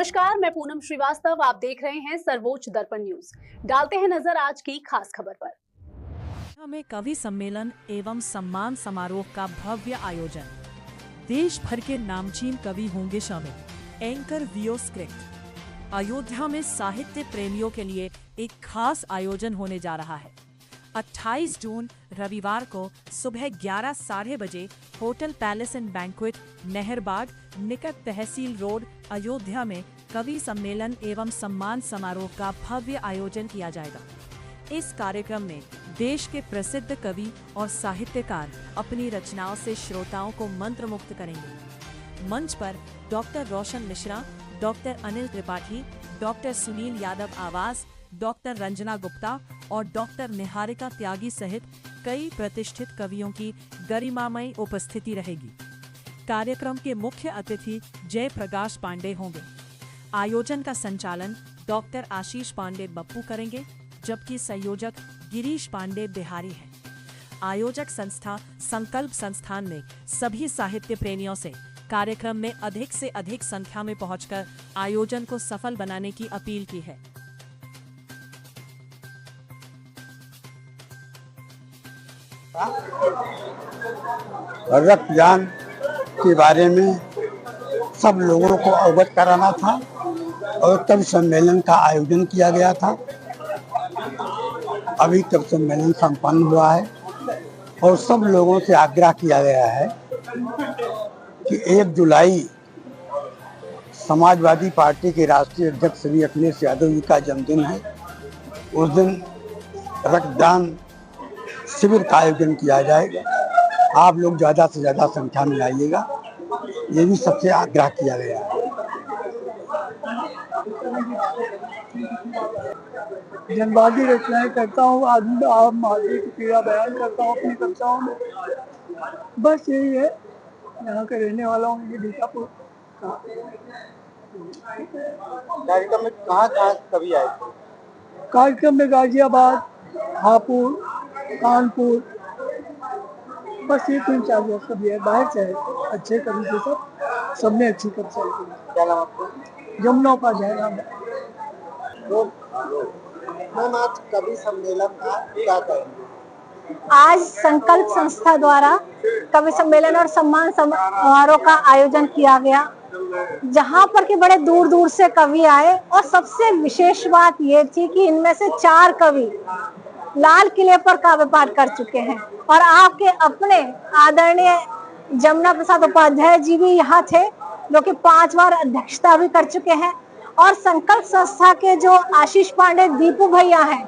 नमस्कार, मैं पूनम श्रीवास्तव। आप देख रहे हैं सर्वोच्च दर्पण न्यूज। डालते हैं नजर आज की खास खबर पर। में कवि सम्मेलन एवं सम्मान समारोह का भव्य आयोजन। देश भर के नामचीन कवि होंगे शामिल। Anchor VO script. अयोध्या में साहित्य प्रेमियों के लिए एक खास आयोजन होने जा रहा है। 28 जून रविवार को सुबह 11 साढ़े बजे होटल पैलेस एंड बैंक्वेट नेहरबाग निकट तहसील रोड अयोध्या में कवि सम्मेलन एवं सम्मान समारोह का भव्य आयोजन किया जाएगा। इस कार्यक्रम में देश के प्रसिद्ध कवि और साहित्यकार अपनी रचनाओं से श्रोताओं को मंत्रमुग्ध करेंगे। मंच पर डॉक्टर रोशन मिश्रा, डॉक्टर अनिल त्रिपाठी, डॉक्टर सुनील यादव आवास, डॉक्टर रंजना गुप्ता और डॉक्टर निहारिका त्यागी सहित कई प्रतिष्ठित कवियों की गरिमामयी उपस्थिति रहेगी। कार्यक्रम के मुख्य अतिथि जय प्रकाश पांडे होंगे। आयोजन का संचालन डॉक्टर आशीष पांडे बप्पू करेंगे, जबकि संयोजक गिरीश पांडे बिहारी हैं। आयोजक संस्था संकल्प संस्थान ने सभी साहित्य प्रेमियों से कार्यक्रम में अधिक से अधिक संख्या में पहुंचकर आयोजन को सफल बनाने की अपील की है। रक्तदान के बारे में सब लोगों को अवगत कराना था और कवि सम्मेलन का आयोजन किया गया था। अभी कवि सम्मेलन संपन्न हुआ है और सब लोगों से आग्रह किया गया है कि 1 जुलाई समाजवादी पार्टी के राष्ट्रीय अध्यक्ष श्री अखिलेश यादव जी का जन्मदिन है। उस दिन रक्तदान शिविर का आयोजन किया जाएगा। आप लोग ज़्यादा से ज़्यादा संख्या में आइएगा, ये भी सबसे आग्रह किया गया है। जनवादी रचनाएं करता हूँ, आम मानवीय की पीड़ा बयान करता हूँ अपनी कविताओं में। बस यही है, यहाँ का रहने वाला हूँ, ये बीजापुर। कार्यक्रम में कहाँ कवि आए? कार्यक्रम में गाजियाबाद, हापुड़, कानपुर, बस ये 3-4 जगह कवि है। बाहर से है अच्छे कवि थे, सबने अच्छी कविताएं की। क्या नाम आपको? जमुना का जयराम है। मैम, आज कवि सम्मेलन का क्या करेंगे? आज संकल्प संस्था द्वारा कवि सम्मेलन और सम्मान समारोह का आयोजन किया गया, जहां पर के बड़े दूर दूर से कवि आए। और सबसे विशेष बात ये थी कि इनमें से 4 कवि लाल किले पर काव्य पाठ कर चुके हैं और आपके अपने आदरणीय जमुना प्रसाद उपाध्याय जी भी यहाँ थे, जो कि 5 बार अध्यक्षता भी कर चुके हैं। और संकल्प संस्था के जो आशीष पांडे दीपू भैया हैं,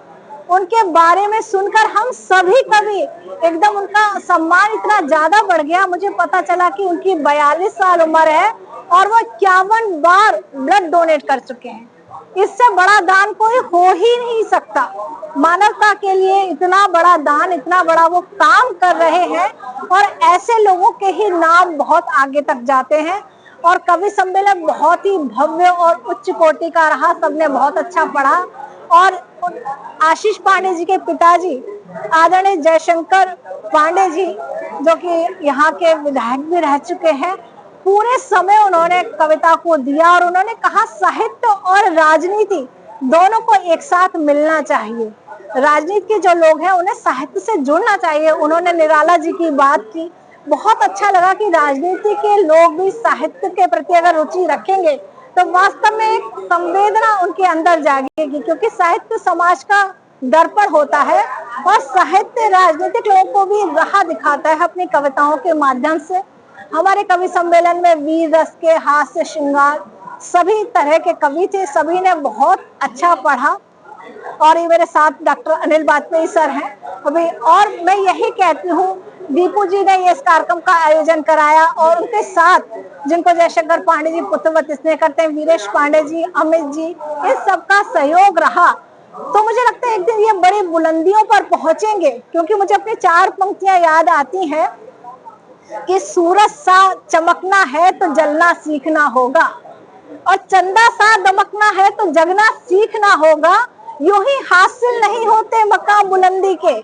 उनके बारे में सुनकर हम सभी कवि एकदम, उनका सम्मान इतना ज्यादा बढ़ गया। मुझे पता चला कि उनकी 42 साल उम्र है और वो 51 बार ब्लड डोनेट कर चुके हैं। इससे बड़ा दान कोई हो ही नहीं सकता। मानवता के लिए इतना बड़ा दान, इतना बड़ा वो काम कर रहे हैं और ऐसे लोगों के ही नाम बहुत आगे तक जाते हैं। और कवि सम्मेलन बहुत ही भव्य और उच्च कोटि का रहा, सबने बहुत अच्छा पढ़ा। और आशीष पांडे जी के पिताजी आदरणीय जयशंकर पांडे जी, जो कि यहाँ के विधायक भी रह चुके हैं, पूरे समय उन्होंने कविता को दिया और उन्होंने कहा साहित्य और राजनीति दोनों को एक साथ मिलना चाहिए। राजनीति के जो लोग हैं उन्हें साहित्य से जुड़ना चाहिए। उन्होंने निराला जी की बात की, बहुत अच्छा लगा कि राजनीति के लोग भी साहित्य के प्रति अगर रुचि रखेंगे तो वास्तव में एक संवेदना उनके अंदर जागेगी, क्योंकि साहित्य समाज का दर्पण होता है और साहित्य राजनीतिक लोगों को भी राह दिखाता है अपनी कविताओं के माध्यम से। हमारे कवि सम्मेलन में वीर रस के, हास्य श्रृंगार, सभी तरह के कवि थे, सभी ने बहुत अच्छा पढ़ा। और ये मेरे साथ डॉक्टर अनिल वाजपेयी सर हैं अभी। और मैं यही कहती हूँ, दीपू जी ने ये इस कार्यक्रम का आयोजन कराया और उनके साथ जिनको जयशंकर पांडे जी पुत्रवत स्नेह करते हैं, वीरेश पांडे जी, अमित जी, इस सबका सहयोग रहा। तो मुझे लगता है एक दिन ये बड़ी बुलंदियों पर पहुंचेंगे, क्योंकि मुझे अपनी 4 पंक्तियां याद आती हैं कि सूरज सा चमकना है तो जलना सीखना होगा, और चंदा सा दमकना है तो जगना सीखना होगा। यूं ही हासिल नहीं होते मकाम बुलंदी के,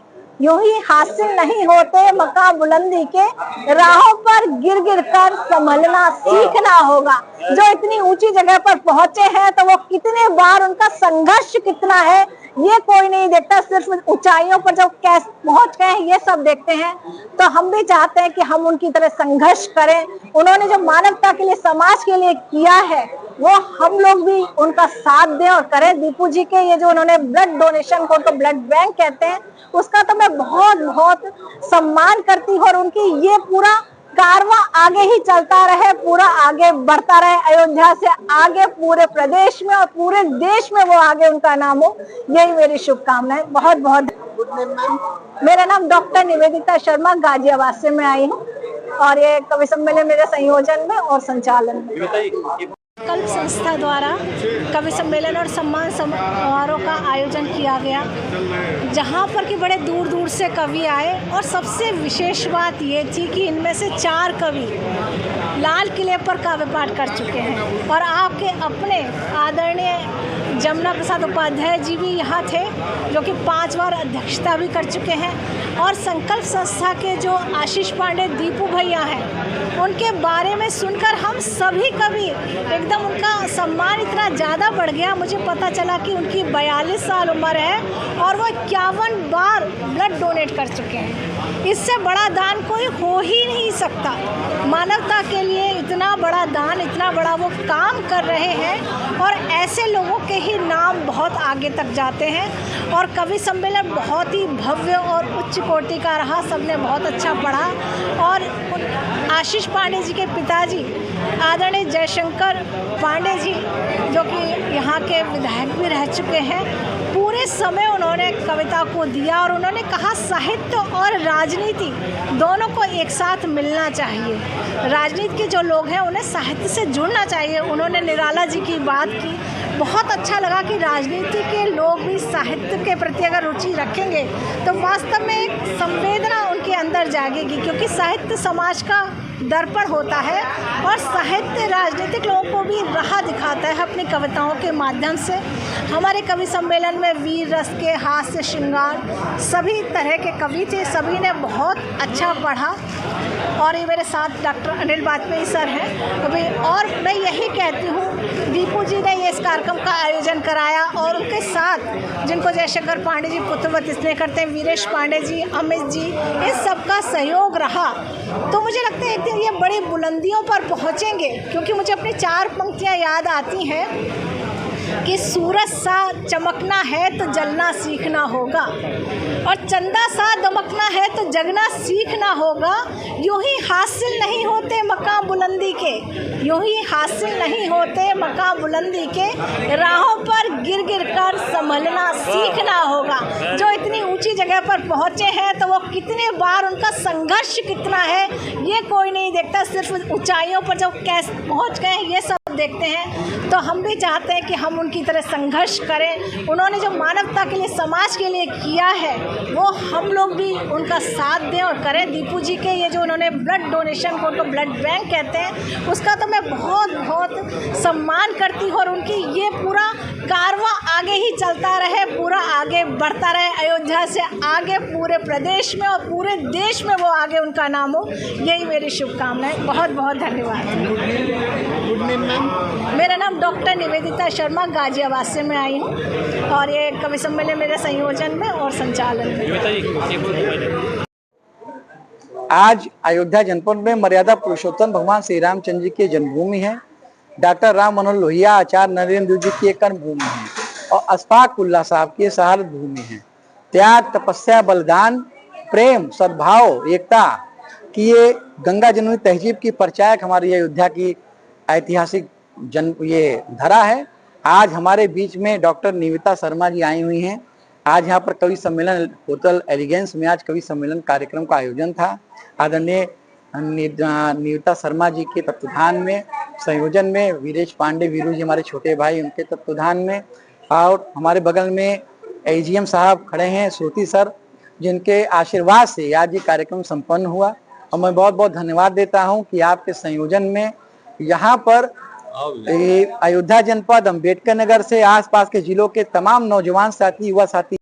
यूं ही हासिल नहीं होते मकाम बुलंदी के, राहों पर गिर गिर कर संभलना सीखना होगा। जो इतनी ऊंची जगह पर पहुंचे हैं तो वो कितने बार, उनका संघर्ष कितना है ये कोई नहीं देखता, सिर्फ ऊंचाइयों पर जब कैसे पहुंच गए हैं ये सब देखते हैं। तो हम भी चाहते हैं कि हम उनकी तरह संघर्ष करें। उन्होंने जो मानवता के लिए, समाज के लिए किया है वो हम लोग भी उनका साथ दें और करें। दीपू जी के ये जो उन्होंने ब्लड डोनेशन को तो ब्लड बैंक कहते हैं, उसका तो मैं बहुत बहुत सम्मान करती हूँ और उनकी ये पूरा कारवां आगे ही चलता रहे, पूरा आगे बढ़ता रहे, अयोध्या से आगे पूरे प्रदेश में और पूरे देश में वो आगे उनका नाम हो, यही मेरी शुभकामनाएं। बहुत बहुत। मेरा नाम डॉक्टर निवेदिता शर्मा, गाजियाबाद से मैं आई हूँ और ये कवि सम्मेलन मेरे संयोजन में और संचालन में। संकल्प संस्था द्वारा कवि सम्मेलन और सम्मान समारोह का आयोजन किया गया, जहां पर कि बड़े दूर दूर से कवि आए और सबसे विशेष बात ये थी कि इनमें से 4 कवि लाल किले पर काव्य पाठ कर चुके हैं और आपके अपने आदरणीय जमुना प्रसाद उपाध्याय जी भी यहाँ थे, जो कि 5 बार अध्यक्षता भी कर चुके हैं। और संकल्प संस्था के जो आशीष पांडे दीपू भैया हैं, उनके बारे में सुनकर हम सभी कवि एकदम, उनका सम्मान इतना ज़्यादा बढ़ गया। मुझे पता चला कि उनकी 42 साल उम्र है और वो 51 बार ब्लड डोनेट कर चुके हैं। इससे बड़ा दान कोई हो ही नहीं सकता। मानवता के लिए इतना बड़ा दान, इतना बड़ा वो काम कर रहे हैं और ऐसे लोगों के ही नाम बहुत आगे तक जाते हैं। और कवि सम्मेलन बहुत ही भव्य और उच्च कोटि का रहा, सबने बहुत अच्छा पढ़ा। और आशीष पांडे जी के पिताजी आदरणीय जयशंकर पांडे जी, जो कि यहाँ के विधायक भी रह चुके हैं, पूरे समय उन्होंने कविता को दिया और उन्होंने कहा साहित्य और राजनीति दोनों को एक साथ मिलना चाहिए। राजनीति के जो लोग हैं उन्हें साहित्य से जुड़ना चाहिए। उन्होंने निराला जी की बात की, बहुत अच्छा लगा कि राजनीति के लोग भी साहित्य के प्रति अगर रुचि रखेंगे तो वास्तव में एक संवेदना उनके अंदर जागेगी, क्योंकि साहित्य समाज का दर्पण होता है और साहित्य राजनीतिक लोगों को भी राह दिखाता है अपनी कविताओं के माध्यम से। हमारे कवि सम्मेलन में वीर रस के, हास्य, श्रृंगार, सभी तरह के कवि थे, सभी ने बहुत अच्छा पढ़ा। और ये मेरे साथ डॉक्टर अनिल वाजपेयी सर हैं अभी। और मैं यही कहती हूँ, दीपू जी ने ये इस कार्यक्रम का आयोजन कराया और उनके साथ जिनको जयशंकर पांडे जी पुत्रवत स्नेह करते हैं, वीरेश पांडे जी, अमित जी, इस सब का सहयोग रहा। तो मुझे लगता है एक दिन ये बड़ी बुलंदियों पर पहुँचेंगे, क्योंकि मुझे अपनी 4 पंक्तियाँ याद आती हैं कि सूरज सा चमकना है तो जलना सीखना होगा और चंदा सा दमकना है तो जगना सीखना होगा। यूं ही हासिल नहीं होते मकाम बुलंदी के, यूं ही हासिल नहीं होते मकाम बुलंदी के, राहों पर गिर गिर कर संभलना सीखना होगा। जो इतनी ऊंची जगह पर पहुंचे हैं तो वो कितने बार, उनका संघर्ष कितना है ये कोई नहीं देखता, सिर्फ ऊंचाइयों पर जब कैसे पहुंच गए हैं ये सब देखते हैं। तो हम भी चाहते हैं कि हम उनकी तरह संघर्ष करें। उन्होंने जो मानवता के लिए, समाज के लिए किया है वो हम लोग भी उनका साथ दें और करें। दीपू जी के ये जो उन्होंने ब्लड डोनेशन को तो ब्लड बैंक कहते हैं, उसका तो मैं बहुत बहुत सम्मान करती हूँ और उनकी ये पूरा कारवां आगे ही चलता रहे, पूरा आगे बढ़ता रहे, अयोध्या से आगे पूरे प्रदेश में और पूरे देश में वो आगे उनका नाम हो, यही मेरी शुभकामनाएं। बहुत बहुत धन्यवाद। मेरा नाम डॉक्टर निवेदिता शर्मा, गाजियाबाद से मैं आई हूँ और ये कवि सम्मेलन मेरे संयोजन में और संचालन में। आज अयोध्या जनपद में मर्यादा पुरुषोत्तम भगवान श्री रामचंद्र जी की जन्मभूमि है, डॉक्टर राम मनोहर लोहिया आचार्य नरेंद्र जी की कर्म भूमि है और अशफाक उल्लाह साहब की शहादत भूमि है। त्याग, तपस्या, बलिदान, प्रेम, सद्भाव, एकता की ये गंगा जमुनी तहजीब की परिचायक हमारी अयोध्या की ऐतिहासिक ये धरा है। आज हमारे बीच में डॉक्टर निवेदिता शर्मा जी आई हुई हैं। आज यहाँ पर कवि सम्मेलन होटल एलिगेंस में आज कवि सम्मेलन कार्यक्रम का आयोजन था। आदरणीय निवेदिता शर्मा जी के तत्वाधान में, संयोजन में वीरेश पांडे वीरू जी हमारे छोटे भाई, उनके तत्वाधान में, और हमारे बगल में एजीएम साहब खड़े हैं, श्रुति सर, जिनके आशीर्वाद से आज ये कार्यक्रम संपन्न हुआ। और मैं बहुत बहुत धन्यवाद देता हूँ कि आपके संयोजन में यहाँ पर अयोध्या जनपद, अम्बेडकर नगर से आसपास के जिलों के तमाम नौजवान साथी, युवा साथी